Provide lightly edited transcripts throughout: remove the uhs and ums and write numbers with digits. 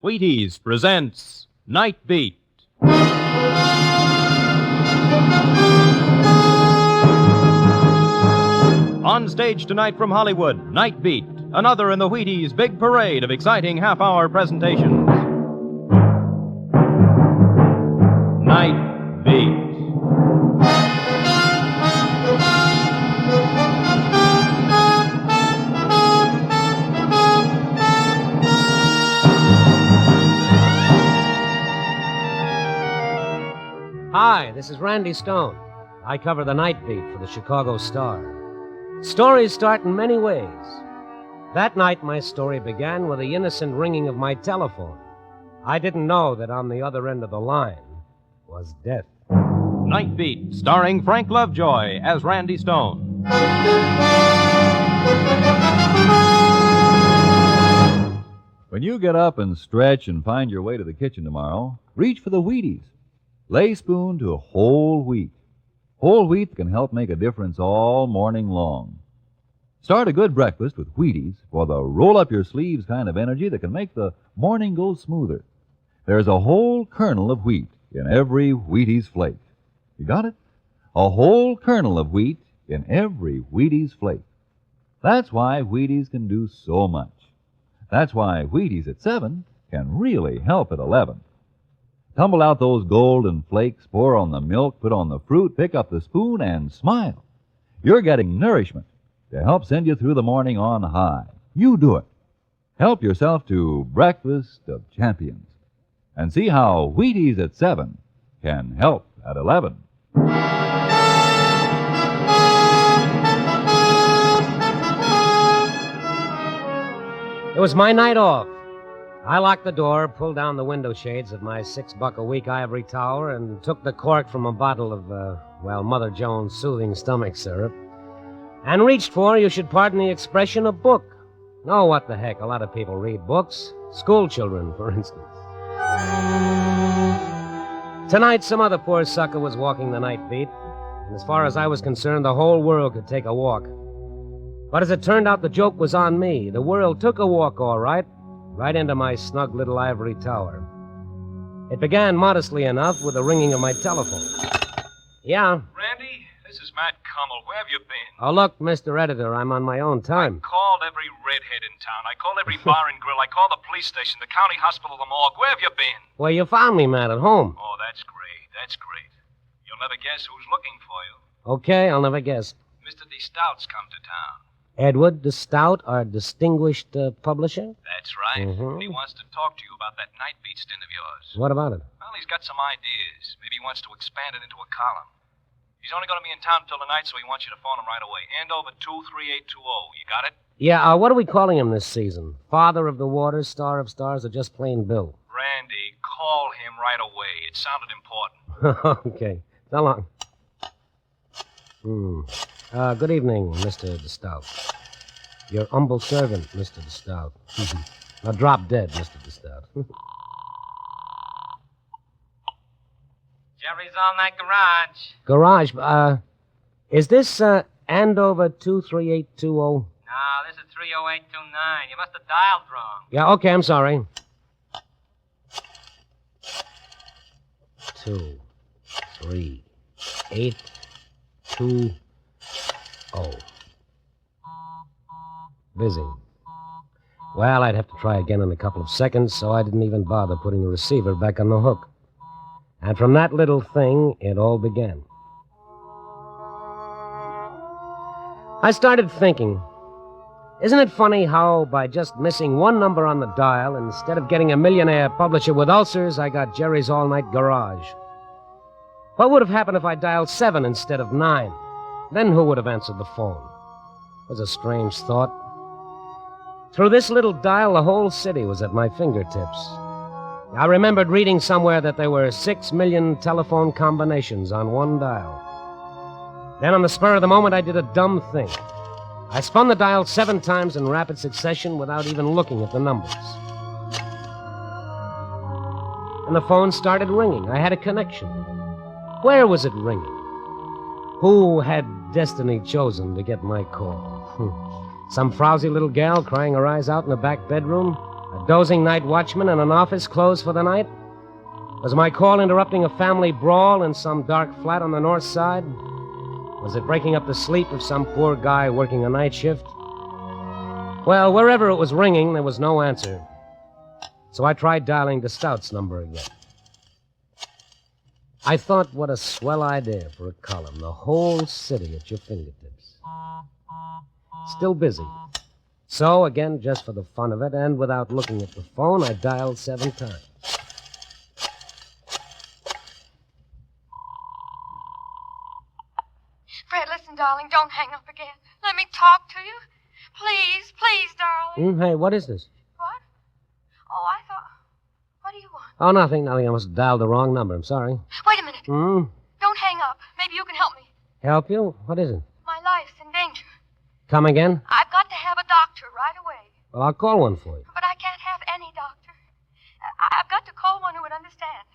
Wheaties presents Night Beat. On stage tonight from Hollywood, Night Beat, another in the Wheaties' big parade of exciting half-hour presentations. Night Beat. Hi, this is Randy Stone. I cover the Night Beat for the Chicago Star. Stories start in many ways. That night, my story began with the innocent ringing of my telephone. I didn't know that on the other end of the line was death. Night Beat, starring Frank Lovejoy as Randy Stone. When you get up and stretch and find your way to the kitchen tomorrow, reach for the Wheaties. Lay spoon to whole wheat. Whole wheat can help make a difference all morning long. Start a good breakfast with Wheaties for the roll-up-your-sleeves kind of energy that can make the morning go smoother. There's a whole kernel of wheat in every Wheaties flake. You got it? A whole kernel of wheat in every Wheaties flake. That's why Wheaties can do so much. That's why Wheaties at 7 can really help at 11. Tumble out those golden flakes, pour on the milk, put on the fruit, pick up the spoon, and smile. You're getting nourishment to help send you through the morning on high. You do it. Help yourself to Breakfast of Champions. And see how Wheaties at 7 can help at 11. It was my night off. I locked the door, pulled down the window shades of my $6-a-week ivory tower, and took the cork from a bottle of, Mother Jones' soothing stomach syrup, and reached for, you should pardon the expression, a book. Oh, what the heck, a lot of people read books. School children, for instance. Tonight, some other poor sucker was walking the Night Beat, and as far as I was concerned, the whole world could take a walk. But as it turned out, the joke was on me. The world took a walk, all right into my snug little ivory tower. It began modestly enough with the ringing of my telephone. Yeah? Randy, this is Matt Kummel. Where have you been? Oh, look, Mr. Editor, I'm on my own time. I called every redhead in town. I called every bar and grill. I called the police station, the county hospital, the morgue. Where have you been? Well, you found me, Matt, at home. Oh, that's great. That's great. You'll never guess who's looking for you. Okay, I'll never guess. Mr. D. Stout's come to town. Edward de Stout, our distinguished publisher? That's right. Mm-hmm. He wants to talk to you about that Night Beat stint of yours. What about it? Well, he's got some ideas. Maybe he wants to expand it into a column. He's only going to be in town until tonight, so he wants you to phone him right away. Andover 23820. You got it? Yeah, what are we calling him this season? Father of the Waters, Star of Stars, or just plain Bill? Randy, call him right away. It sounded important. Okay. So long. Good evening, Mr. de Stout. Your humble servant, Mr. de Stout. Now drop dead, Mr. de Stout. Jerry's All-Night Garage. Garage, is this, Andover 23820? No, this is 30829. You must have dialed wrong. Yeah, okay, I'm sorry. 2, 3, 8, 2, 0. Busy. Well, I'd have to try again in a couple of seconds, so I didn't even bother putting the receiver back on the hook. And from that little thing, it all began. I started thinking, isn't it funny how by just missing one number on the dial, instead of getting a millionaire publisher with ulcers, I got Jerry's All-Night Garage? What would have happened if I dialed 7 instead of 9? Then who would have answered the phone? It was a strange thought. Through this little dial, the whole city was at my fingertips. I remembered reading somewhere that there were 6 million telephone combinations on one dial. Then on the spur of the moment, I did a dumb thing. I spun the dial 7 times in rapid succession without even looking at the numbers. And the phone started ringing. I had a connection. Where was it ringing? Who had destiny chosen to get my call? Some frowsy little gal crying her eyes out in the back bedroom? A dozing night watchman in an office closed for the night? Was my call interrupting a family brawl in some dark flat on the north side? Was it breaking up the sleep of some poor guy working a night shift? Well, wherever it was ringing, there was no answer. So I tried dialing the Stout's number again. I thought, what a swell idea for a column. The whole city at your fingertips. Still busy. So, again, just for the fun of it, and without looking at the phone, I dialed 7 times. Fred, listen, darling, don't hang up again. Let me talk to you. Please, please, darling. Hey, what is this? What? Oh, I thought... What do you want? Oh, nothing. I must have dialed the wrong number. I'm sorry. Wait a minute. Don't hang up. Maybe you can help me. Help you? What is it? My life's in danger. Come again? I've got to have a doctor right away. Well, I'll call one for you. But I can't have any doctor. I've got to call one who would understand.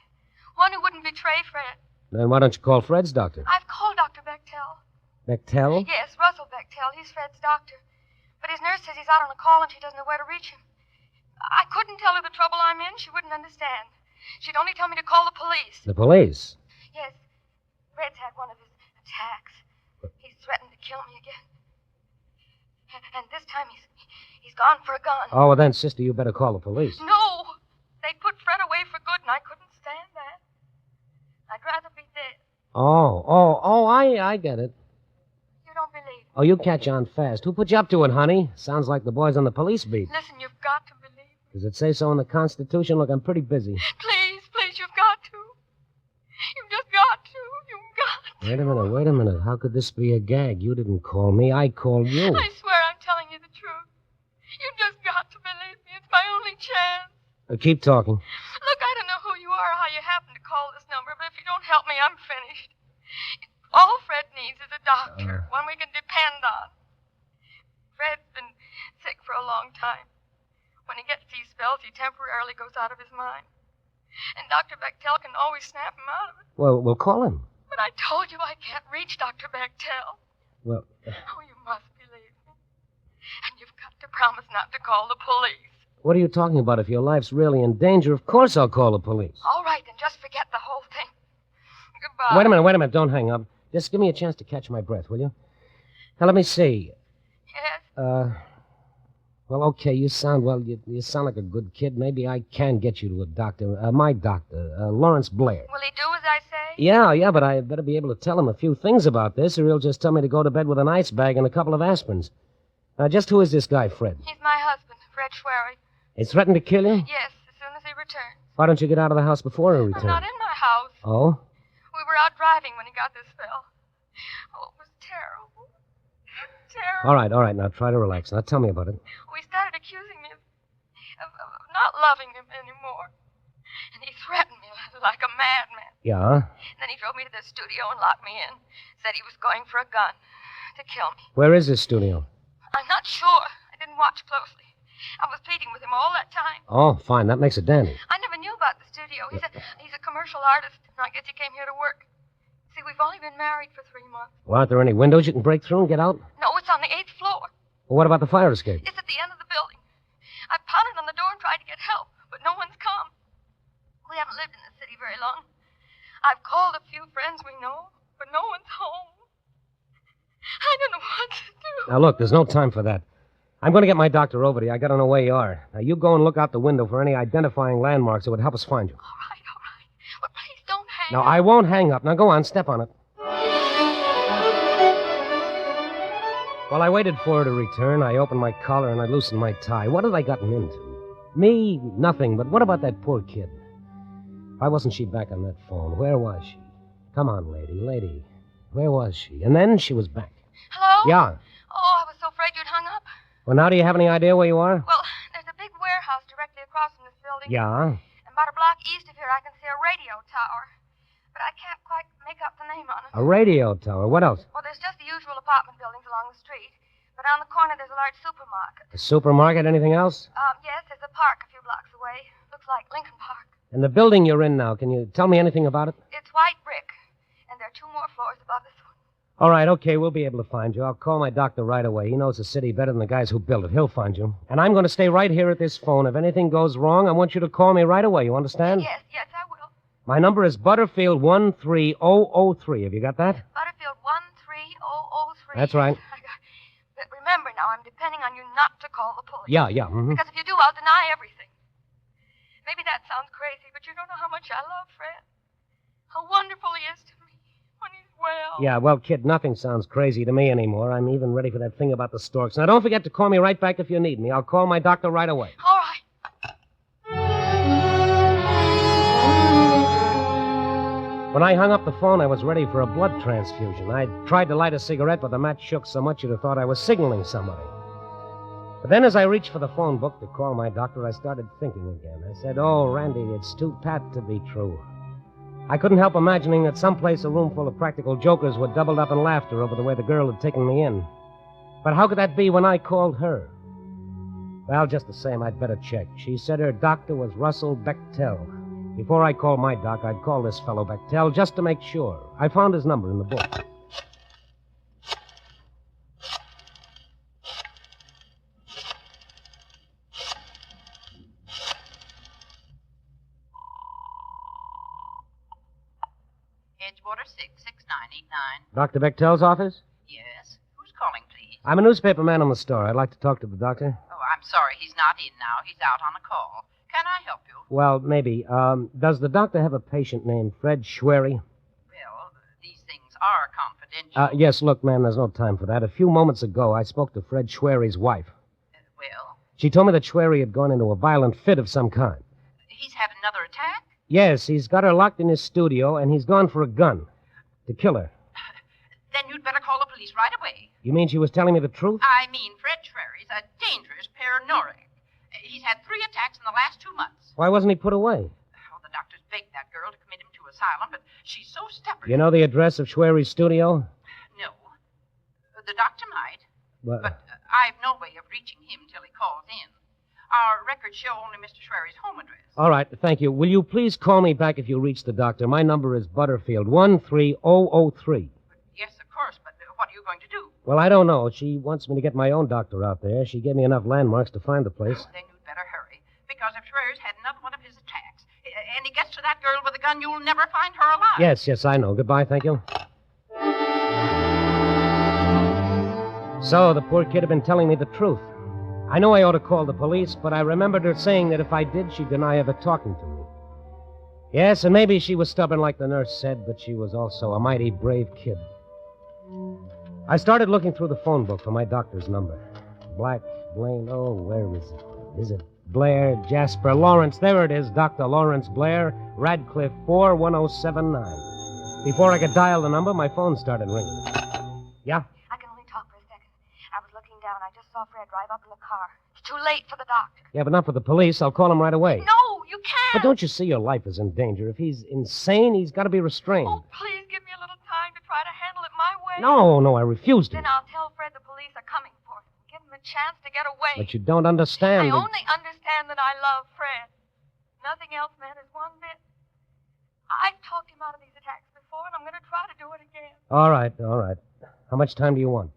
One who wouldn't betray Fred. Then why don't you call Fred's doctor? I've called Dr. Bechtel. Bechtel? Yes, Russell Bechtel. He's Fred's doctor. But his nurse says he's out on a call and she doesn't know where to reach him. I couldn't tell her the trouble I'm in. She wouldn't understand. She'd only tell me to call the police. The police? Yes. Fred's had one of his attacks. He's threatened to kill me again. And this time he's gone for a gun. Oh, well then, sister, you better call the police. No! They'd put Fred away for good, and I couldn't stand that. I'd rather be dead. I get it. You don't believe me. Oh, you catch on fast. Who put you up to it, honey? Sounds like the boys on the police beat. Listen, you've got to believe me. Does it say so in the Constitution? Look, I'm pretty busy. Please, please, you've got to. You've just got to. You've got to. Wait a minute. How could this be a gag? You didn't call me. I called you. I swear I'm telling you the truth. You've just got to believe me. It's my only chance. Keep talking. Look, I don't know who you are or how you happen to call this number, but if you don't help me, I'm finished. All Fred needs is a doctor, one we can depend on. Fred's been sick for a long time. When he gets these spells, he temporarily goes out of his mind. And Dr. Bechtel can always snap him out of it. Well, we'll call him. But I told you I can't reach Dr. Bechtel. Well... Oh, you must believe me. And you've got to promise not to call the police. What are you talking about? If your life's really in danger, of course I'll call the police. All right, then just forget the whole thing. Goodbye. Wait a minute. Don't hang up. Just give me a chance to catch my breath, will you? Now, let me see. Yes? Well, okay, you sound like a good kid. Maybe I can get you to a doctor. My doctor, Lawrence Blair. Will he do as I say? Yeah, but I better be able to tell him a few things about this, or he'll just tell me to go to bed with an ice bag and a couple of aspirins. Now, just who is this guy, Fred? He's my husband, Fred Schwery. He threatened to kill you? Yes, as soon as he returns. Why don't you get out of the house before he returns? I'm not in my house. Oh? We were out driving when he got this spell. Oh, it was terrible. Terrible. All right. Now, try to relax. Now, tell me about it. We started accusing me of not loving him anymore. And he threatened me like a madman. Yeah? Then he drove me to the studio and locked me in. Said he was going for a gun to kill me. Where is this studio? I'm not sure. I didn't watch closely. I was pleading with him all that time. Oh, fine. That makes it dandy. I never knew about the studio. He's a commercial artist, and I guess he came here to work. See, we've only been married for 3 months. Well, aren't there any windows you can break through and get out? No, it's on the 8th floor. Well, what about the fire escape? It's at the end of the building. I've pounded on the door and tried to get help, but no one's come. We haven't lived in the city very long. I've called a few friends we know, but no one's home. I don't know what to do. Now, look, there's no time for that. I'm going to get my doctor over to you. I got to know where you are. Now, you go and look out the window for any identifying landmarks that would help us find you. All right. But please don't hang No, up. I won't hang up. Now, go on. Step on it. While I waited for her to return, I opened my collar and I loosened my tie. What had I gotten into? Me? Nothing. But what about that poor kid? Why wasn't she back on that phone? Where was she? Come on, lady. Where was she? And then she was back. Hello? Yeah. Oh, I was so afraid you'd hung up. Well, now do you have any idea where you are? Well, there's a big warehouse directly across from this building. Yeah. And about a block east of here, I can see a radio tower. But I can't quite make out the name on it. A radio tower. What else? Well, there's just the usual apartment buildings along the street. But on the corner, there's a large supermarket. A supermarket? Anything else? Yes, there's a park a few blocks away. Looks like Lincoln Park. And the building you're in now, can you tell me anything about it? It's white brick. And there are 2 more floors above this one. All right, okay, we'll be able to find you. I'll call my doctor right away. He knows the city better than the guys who built it. He'll find you. And I'm going to stay right here at this phone. If anything goes wrong, I want you to call me right away. You understand? Yes, I will. My number is Butterfield 13003. Have you got that? Butterfield 13003. That's right. But remember now, I'm depending on you not to call the police. Yeah. Mm-hmm. Because if you do, I'll deny everything. Maybe that sounds crazy, but you don't know how much I love Fred. How wonderful he is to me when he's well. Yeah, well, kid, nothing sounds crazy to me anymore. I'm even ready for that thing about the storks. Now, don't forget to call me right back if you need me. I'll call my doctor right away. All right. When I hung up the phone, I was ready for a blood transfusion. I tried to light a cigarette, but the match shook so much you'd have thought I was signaling somebody. But then as I reached for the phone book to call my doctor, I started thinking again. I said, oh, Randy, it's too pat to be true. I couldn't help imagining that someplace a room full of practical jokers were doubled up in laughter over the way the girl had taken me in. But how could that be when I called her? Well, just the same, I'd better check. She said her doctor was Russell Bechtel. Before I called my doc, I'd call this fellow Bechtel just to make sure. I found his number in the book. Edgewater 66989. Dr. Bechtel's office? Yes. Who's calling, please? I'm a newspaperman on the store. I'd like to talk to the doctor. Oh, I'm sorry. He's not in now. He's out on a call. Can I help you? Well, maybe. Does the doctor have a patient named Fred Schwery? Well, these things are confidential. Yes, look, man, there's no time for that. A few moments ago, I spoke to Fred Schwery's wife. Well, She told me that Schwery had gone into a violent fit of some kind. he's had another attack? Yes, he's got her locked in his studio, and he's gone for a gun to kill her. Then you'd better call the police right away. You mean she was telling me the truth? I mean, Fred Schwery's a dangerous paranoiac. He's had 3 attacks in the last 2 months. Why wasn't he put away? Oh, the doctors begged that girl to commit him to asylum, but she's so stubborn. You know the address of Schwery's studio? No. The doctor might, Well, but I've no way of reaching him till he calls in. Our records show only Mr. Schwery's home address. all right, thank you. Will you please call me back if you reach the doctor? My number is Butterfield 13003. Yes, of course, but what are you going to do? Well, I don't know. She wants me to get my own doctor out there. She gave me enough landmarks to find the place. Oh, then you'd better hurry, because if Schwery's had another one of his attacks, and he gets to that girl with a gun, you'll never find her alive. Yes, I know. Goodbye, thank you. So, the poor kid had been telling me the truth. I know I ought to call the police, but I remembered her saying that if I did, she'd deny ever talking to me. Yes, and maybe she was stubborn like the nurse said, but she was also a mighty brave kid. I started looking through the phone book for my doctor's number. Black, Blaine, oh, where is it? Is it Blair, Jasper, Lawrence? There it is, Dr. Lawrence Blair, Radcliffe 41079. Before I could dial the number, my phone started ringing. Yeah? I can only talk for a second. I was looking down. I just saw Fred drive up in the car. It's too late for the doctor. Yeah, but not for the police. I'll call him right away. No, you can't. But don't you see your life is in danger? If he's insane, he's got to be restrained. Oh, please give me a little time to try to handle it my way. No, I refuse to. Then I'll tell Fred the police are coming for him. Give him a chance to get away. But you don't understand. I only understand that I love Fred. Nothing else matters one bit. I've talked him out of these attacks before, and I'm going to try to do it again. All right. How much time do you want?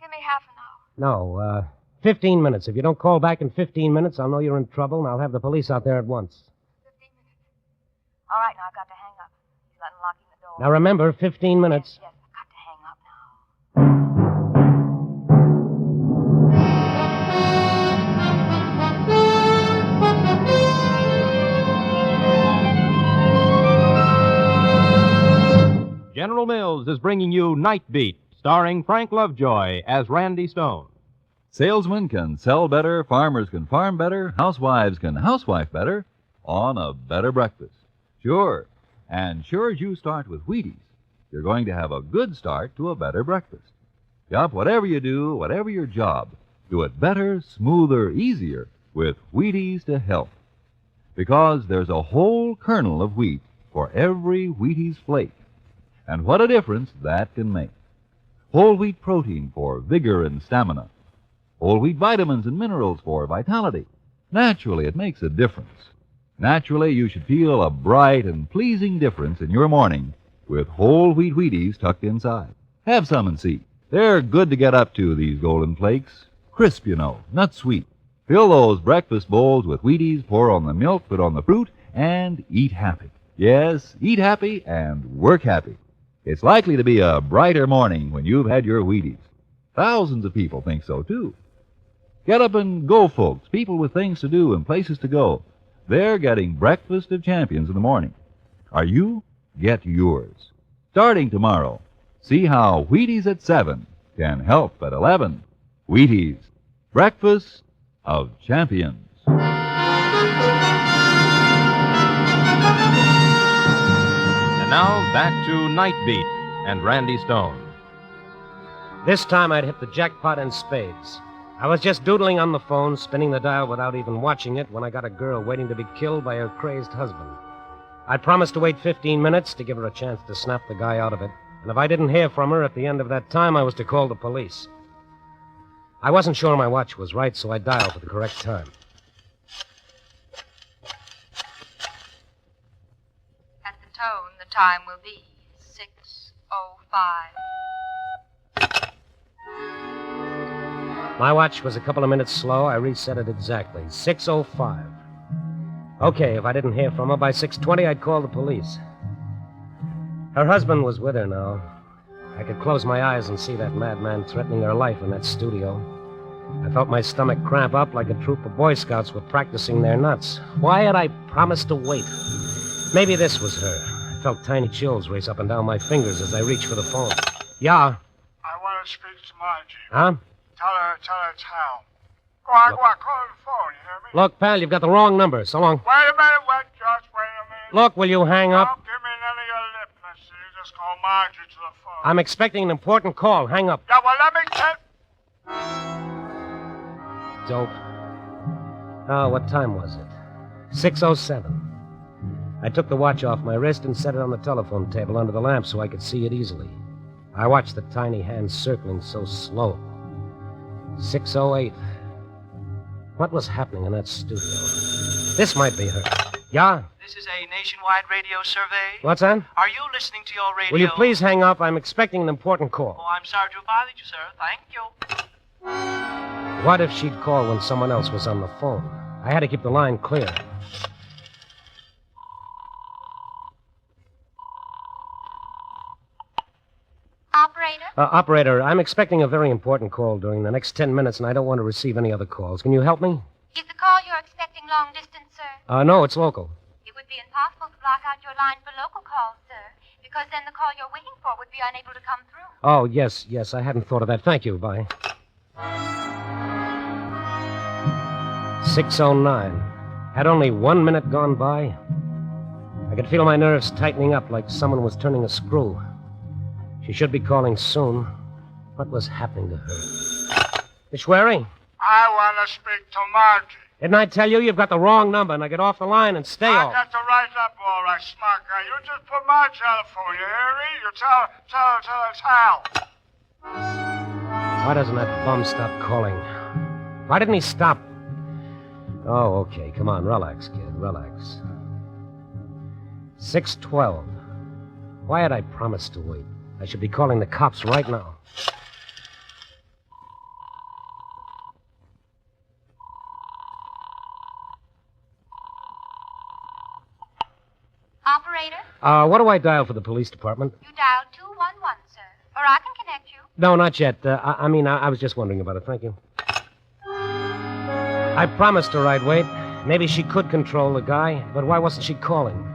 Give me half an hour. No, 15 minutes. If you don't call back in 15 minutes, I'll know you're in trouble, and I'll have the police out there at once. 15 minutes. All right, now I've got to hang up. He's unlocking the door. Now remember, 15 minutes. Yes, I've got to hang up now. General Mills is bringing you Night Beat, starring Frank Lovejoy as Randy Stone. Salesmen can sell better, farmers can farm better, housewives can housewife better on a better breakfast. Sure. And sure as you start with Wheaties, you're going to have a good start to a better breakfast. Yup, whatever you do, whatever your job, do it better, smoother, easier with Wheaties to help. Because there's a whole kernel of wheat for every Wheaties flake. And what a difference that can make. Whole wheat protein for vigor and stamina. Whole wheat vitamins and minerals for vitality. Naturally, it makes a difference. Naturally, you should feel a bright and pleasing difference in your morning with whole wheat Wheaties tucked inside. Have some and see. They're good to get up to, these golden flakes. Crisp, you know, not sweet. Fill those breakfast bowls with Wheaties, pour on the milk, put on the fruit, and eat happy. Yes, eat happy and work happy. It's likely to be a brighter morning when you've had your Wheaties. Thousands of people think so, too. Get up and go, folks, people with things to do and places to go. They're getting Breakfast of Champions in the morning. Are you? Get yours. Starting tomorrow, see how Wheaties at 7 can help at 11. Wheaties, Breakfast of Champions. And now back to Night Beat and Randy Stone. This time I'd hit the jackpot in spades. I was just doodling on the phone, spinning the dial without even watching it, when I got a girl waiting to be killed by her crazed husband. I promised to wait 15 minutes to give her a chance to snap the guy out of it, and if I didn't hear from her at the end of that time, I was to call the police. I wasn't sure my watch was right, so I dialed for the correct time. At the tone, the time will be 6:05. My watch was a couple of minutes slow. I reset it exactly. 6:05. Okay, if I didn't hear from her by 6:20, I'd call the police. Her husband was with her now. I could close my eyes and see that madman threatening her life in that studio. I felt my stomach cramp up like a troop of Boy Scouts were practicing their nuts. Why had I promised to wait? Maybe this was her. I felt tiny chills race up and down my fingers as I reached for the phone. Yeah? I want to speak to Margie. Huh? Tell her it's Hal. Go on, call her the phone, you hear me? Look, pal, you've got the wrong number. So long. Wait a minute, just wait a minute. Look, will you hang up? Don't give me none of your lipness. You just call Margie to the phone. I'm expecting an important call. Hang up. Yeah, well, let me tell... Dope. Oh, what time was it? 6:07. I took the watch off my wrist and set it on the telephone table under the lamp so I could see it easily. I watched the tiny hands circling so slow. 6:08. What was happening in that studio? This might be her. Yeah? This is a nationwide radio survey. What's that? Are you listening to your radio? Will you please hang up? I'm expecting an important call. Oh, I'm sorry to have bothered you, sir. Thank you. What if she'd call when someone else was on the phone? I had to keep the line clear. Operator, I'm expecting a very important call during the next 10 minutes, and I don't want to receive any other calls. Can you help me? Is the call you're expecting long distance, sir? No, it's local. It would be impossible to block out your line for local calls, sir, because then the call you're waiting for would be unable to come through. Oh, yes, I hadn't thought of that. Thank you. Bye. 6:09. Had only 1 minute gone by. I could feel my nerves tightening up like someone was turning a screw. She should be calling soon. What was happening to her? Miss Schwery? I want to speak to Margie. Didn't I tell you you've got the wrong number? Now get off the line and stay I off. got to rise up, all right, smart guy. You just put Margie on the phone, you hear me? You tell her it's Hal. Why doesn't that bum stop calling? Why didn't he stop? Oh, okay. Come on, relax, kid. Relax. 6:12. Why had I promised to wait? I should be calling the cops right now. Operator? What do I dial for the police department? You dialed 211, sir. Or I can connect you. No, not yet. I was just wondering about it. Thank you. I promised her I'd wait. Maybe she could control the guy, but why wasn't she calling?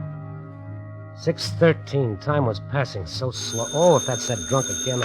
6:13. Time was passing so slow. Oh, if that's that drunk again.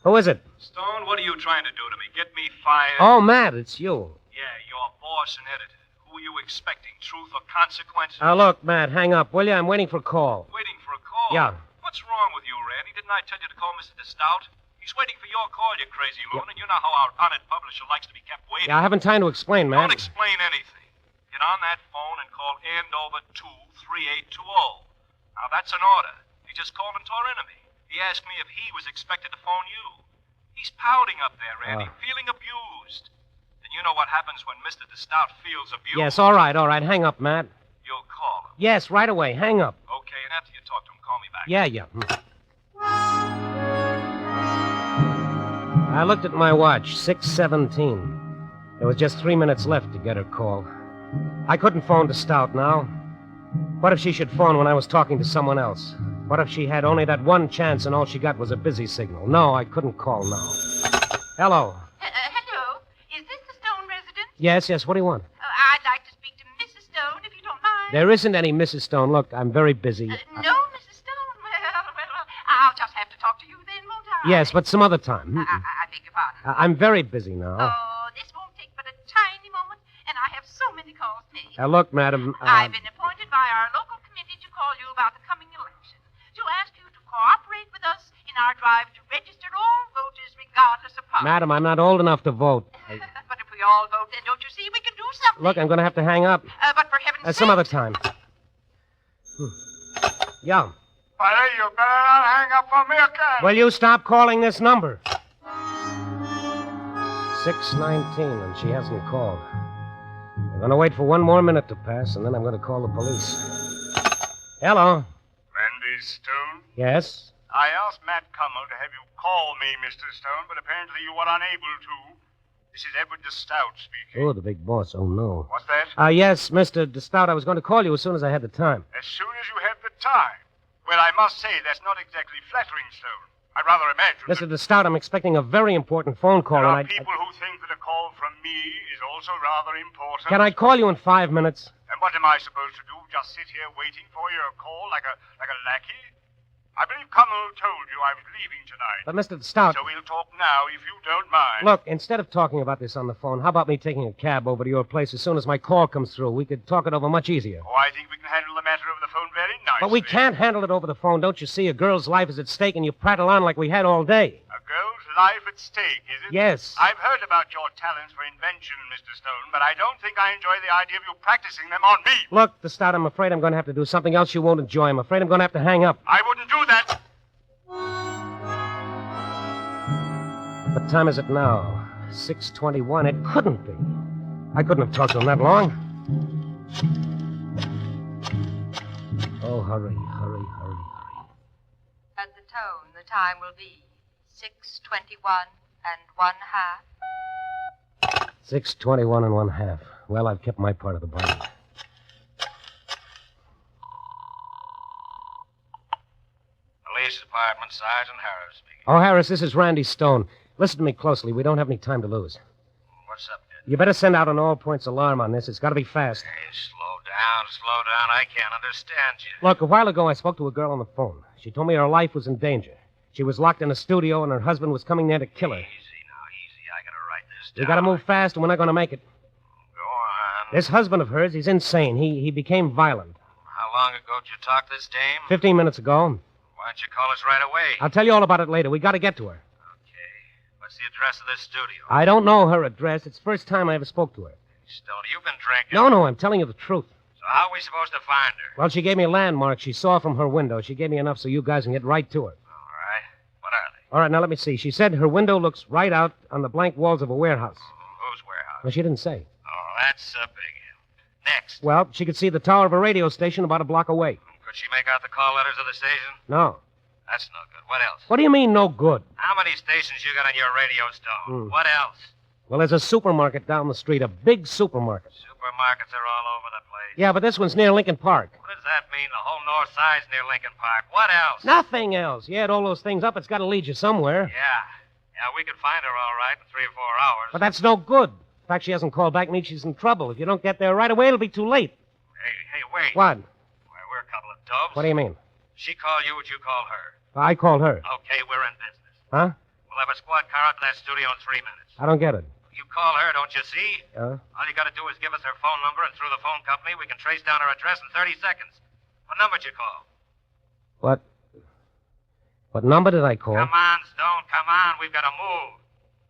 Who is it? Stone, what are you trying to do to me? Get me fired? Oh, Matt, it's you. Yeah, your boss and editor. Who are you expecting? Truth or consequences? Look, Matt, hang up, will you? I'm waiting for a call. Waiting for a call? Yeah. What's wrong with you, Randy? Didn't I tell you to call Mr. DeStout? He's waiting for your call, you crazy loon, and you know how our honored publisher likes to be kept waiting. Yeah, I haven't time to explain, Matt. Don't explain anything. Get on that phone and call Andover 23820. Now, that's an order. He just called and tore into me. He asked me if he was expected to phone you. He's pouting up there, Randy, feeling abused. And you know what happens when Mr. DeStout feels abused? Yes, all right. Hang up, Matt. You'll call him. Yes, right away. Hang up. Okay, and after you talk to him, call me back. tonight. Yeah. I looked at my watch, 6:17. There was just 3 minutes left to get her call. I couldn't phone to Stout now. What if she should phone when I was talking to someone else? What if she had only that one chance and all she got was a busy signal? No, I couldn't call now. Hello. Hello. Is this the Stone residence? Yes, what do you want? I'd like to speak to Mrs. Stone, if you don't mind. There isn't any Mrs. Stone. Look, I'm very busy. No, Mrs. Stone. Well, I'll just have to talk to you then, won't I? Yes, but some other time. I beg your pardon. I'm very busy now. Oh, this won't take but a tiny moment, and I have so many calls made. Look, madam. I've been appointed by our local committee to call you about the coming election, to ask you to cooperate with us in our drive to register all voters regardless of party. Madam, I'm not old enough to vote. But if we all vote, then don't you see we can do something? Look, I'm going to have to hang up. But for heaven's sake... Some other time. Yeah. Buddy, you better not hang up on me again. Will you stop calling this number? 6:19, and she hasn't called. I'm going to wait for one more minute to pass, and then I'm going to call the police. Hello. Randy Stone? Yes? I asked Matt Cummel to have you call me, Mr. Stone, but apparently you were unable to. This is Edward DeStout speaking. Oh, the big boss. Oh, no. What's that? Yes, Mr. DeStout. I was going to call you as soon as I had the time. As soon as you have the time. Well, I must say, that's not exactly flattering, Stone. I'd rather imagine Mr. DeStout, I'm expecting a very important phone call, there are and people who think that a call from me is also rather important. Can I call you in 5 minutes? And what am I supposed to do? Just sit here waiting for your call like a lackey? I believe Cummel told you I was leaving tonight. But, Mr. DeStout... So we'll talk now, if you don't mind. Look, instead of talking about this on the phone, how about me taking a cab over to your place as soon as my call comes through? We could talk it over much easier. Oh, I think we can handle the matter over the phone very nicely. But we can't handle it over the phone. Don't you see? A girl's life is at stake, and you prattle on like we had all day. A girl's life at stake, is it? Yes. I've heard about your talents for invention, Mr. Stone, but I don't think I enjoy the idea of you practicing them on me. Look, DeStout, I'm afraid I'm going to have to do something else you won't enjoy. I'm afraid I'm going to have to hang up. I wouldn't do that. What time is it now? 6:21. It couldn't be. I couldn't have talked to him that long. Oh, hurry. At the tone, the time will be 6:21 and 1/2. 6:21 and 1/2. Well, I've kept my part of the bargain. Police Department, Sergeant Harris speaking. Oh, Harris, this is Randy Stone. Listen to me closely. We don't have any time to lose. What's up, kid? You better send out an all-points alarm on this. It's got to be fast. Hey, slow down. I can't understand you. Look, a while ago I spoke to a girl on the phone. She told me her life was in danger. She was locked in a studio and her husband was coming there to kill her. Easy. I gotta write this down. You got to move fast, and we're not going to make it. Go on. This husband of hers, he's insane. He became violent. How long ago did you talk to this dame? 15 minutes ago. Why don't you call us right away? I'll tell you all about it later. We got to get to her. What's the address of this studio? I don't know her address. It's the first time I ever spoke to her. Stone, you've been drinking. No, I'm telling you the truth. So how are we supposed to find her? Well, she gave me a landmark she saw from her window. She gave me enough so you guys can get right to her. All right. What are they? All right, now let me see. She said her window looks right out on the blank walls of a warehouse. Whose warehouse? Well, she didn't say. Oh, that's a big help. Next. Well, she could see the tower of a radio station about a block away. Could she make out the call letters of the station? No. That's no good. What else? What do you mean, no good? How many stations you got on your radio, Stone? What else? Well, there's a supermarket down the street, a big supermarket. Supermarkets are all over the place. Yeah, but this one's near Lincoln Park. What does that mean? The whole north side's near Lincoln Park. What else? Nothing else. You add all those things up, it's got to lead you somewhere. Yeah, we could find her all right in 3 or 4 hours. But that's no good. In fact, she hasn't called back, means she's in trouble. If you don't get there right away, it'll be too late. Hey, wait. What? Why, we're a couple of dubs. What do you mean? She called you, would you call her? I called her. Okay, we're in business. Huh? We'll have a squad car out to that studio in 3 minutes. I don't get it. You call her, don't you see? Huh? All you got to do is give us her phone number, and through the phone company, we can trace down her address in 30 seconds. What number did you call? What number did I call? Come on, Stone, come on. We've got to move.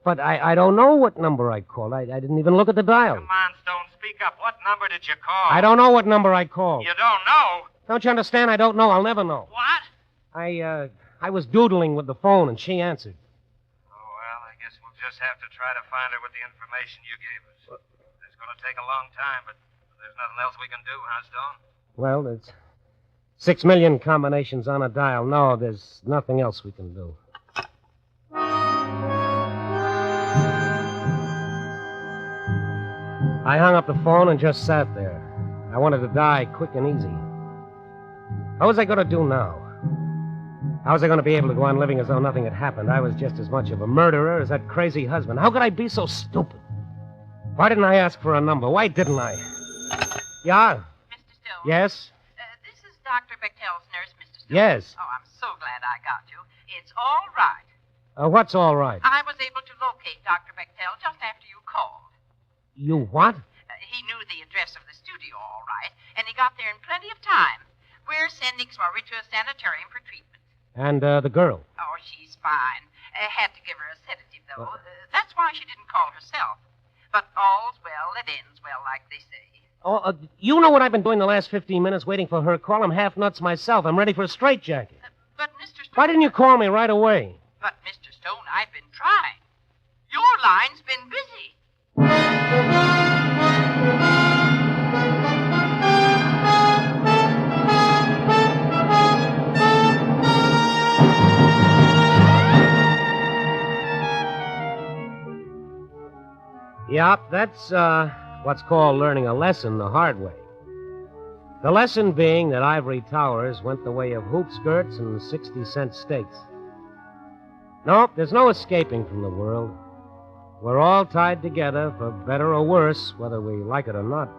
But I don't know what number I called. I didn't even look at the dial. Come on, Stone, speak up. What number did you call? I don't know what number I called. You don't know? Don't you understand? I don't know. I'll never know. What? I was doodling with the phone, and she answered. Oh, well, I guess we'll just have to try to find her with the information you gave us. It's going to take a long time, but there's nothing else we can do, huh, Stone? Well, it's 6 million combinations on a dial. No, there's nothing else we can do. I hung up the phone and just sat there. I wanted to die quick and easy. What was I going to do now? How was I going to be able to go on living as though nothing had happened? I was just as much of a murderer as that crazy husband. How could I be so stupid? Why didn't I ask for a number? Why didn't I? Yeah? Mr. Stone? Yes? This is Dr. Bechtel's nurse, Mr. Stone. Yes. Oh, I'm so glad I got you. It's all right. What's all right? I was able to locate Dr. Bechtel just after you called. You what? He knew the address of the studio all right, and he got there in plenty of time. We're sending Snorri to a sanitarium for treatment. And the girl? Oh, she's fine. Had to give her a sedative, though. That's why she didn't call herself. But all's well that ends well, like they say. Oh, you know what I've been doing the last 15 minutes waiting for her call? I'm half nuts myself. I'm ready for a straitjacket. But, Mr. Stone... Why didn't you call me right away? But, Mr. Stone, I've been trying. Your line's been busy. Yep, that's what's called learning a lesson the hard way. The lesson being that ivory towers went the way of hoop skirts and 60-cent steaks. Nope, there's no escaping from the world. We're all tied together, for better or worse, whether we like it or not.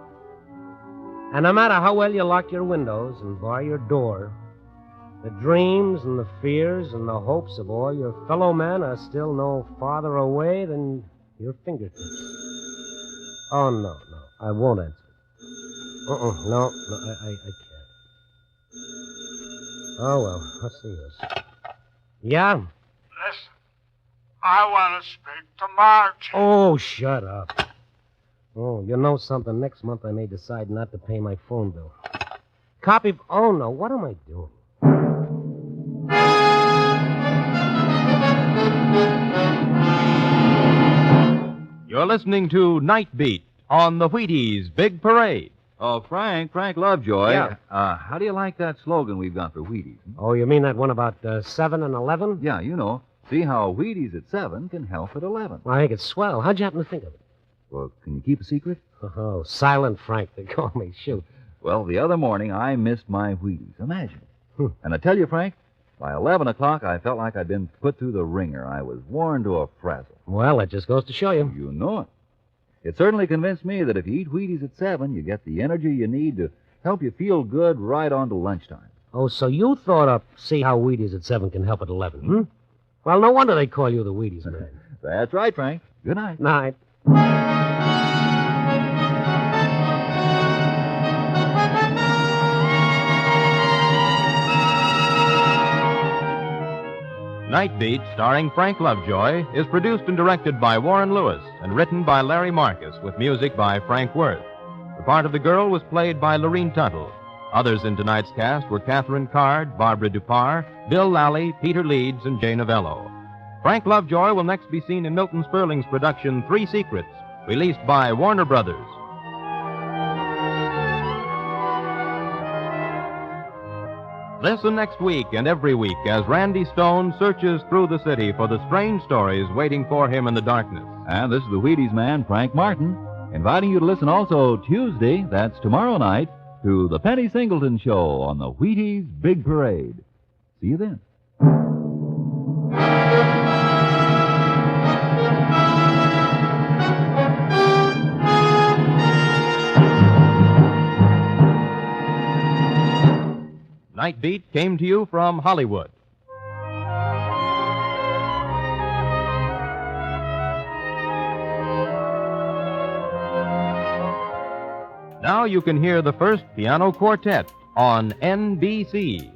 And no matter how well you lock your windows and bar your door, the dreams and the fears and the hopes of all your fellow men are still no farther away than your fingertips. Oh, no, I won't answer. No, I can't. Oh, well, what's the use? Yeah? Listen, I want to speak to Margie. Oh, shut up. Oh, you know something? Next month I may decide not to pay my phone bill. Copy... Oh, no, what am I doing? You're listening to Night Beat on the Wheaties Big Parade. Oh, Frank Lovejoy. Yeah. How do you like that slogan we've got for Wheaties? Oh, you mean that one about 7 and 11? Yeah, you know. See how Wheaties at 7 can help at 11. Well, I think it's swell. How'd you happen to think of it? Well, can you keep a secret? Oh, Silent Frank, they call me. Shoot. Well, the other morning I missed my Wheaties. Imagine. And I tell you, Frank, by 11 o'clock I felt like I'd been put through the ringer. I was worn to a frazzle. Well, that just goes to show you. You know it. It certainly convinced me that if you eat Wheaties at 7, you get the energy you need to help you feel good right on to lunchtime. Oh, so you thought up see how Wheaties at 7 can help at 11, hmm? Well, no wonder they call you the Wheaties man. That's right, Frank. Good night. Night. Night Beat, starring Frank Lovejoy, is produced and directed by Warren Lewis and written by Larry Marcus with music by Frank Worth. The part of the girl was played by Lorene Tuttle. Others in tonight's cast were Catherine Card, Barbara Dupar, Bill Lally, Peter Leeds, and Jane Avello. Frank Lovejoy will next be seen in Milton Sperling's production Three Secrets, released by Warner Brothers. Listen next week and every week as Randy Stone searches through the city for the strange stories waiting for him in the darkness. And this is the Wheaties man, Frank Martin, inviting you to listen also Tuesday, that's tomorrow night, to the Penny Singleton Show on the Wheaties Big Parade. See you then. Night Beat came to you from Hollywood. Now you can hear the first piano quartet on NBC.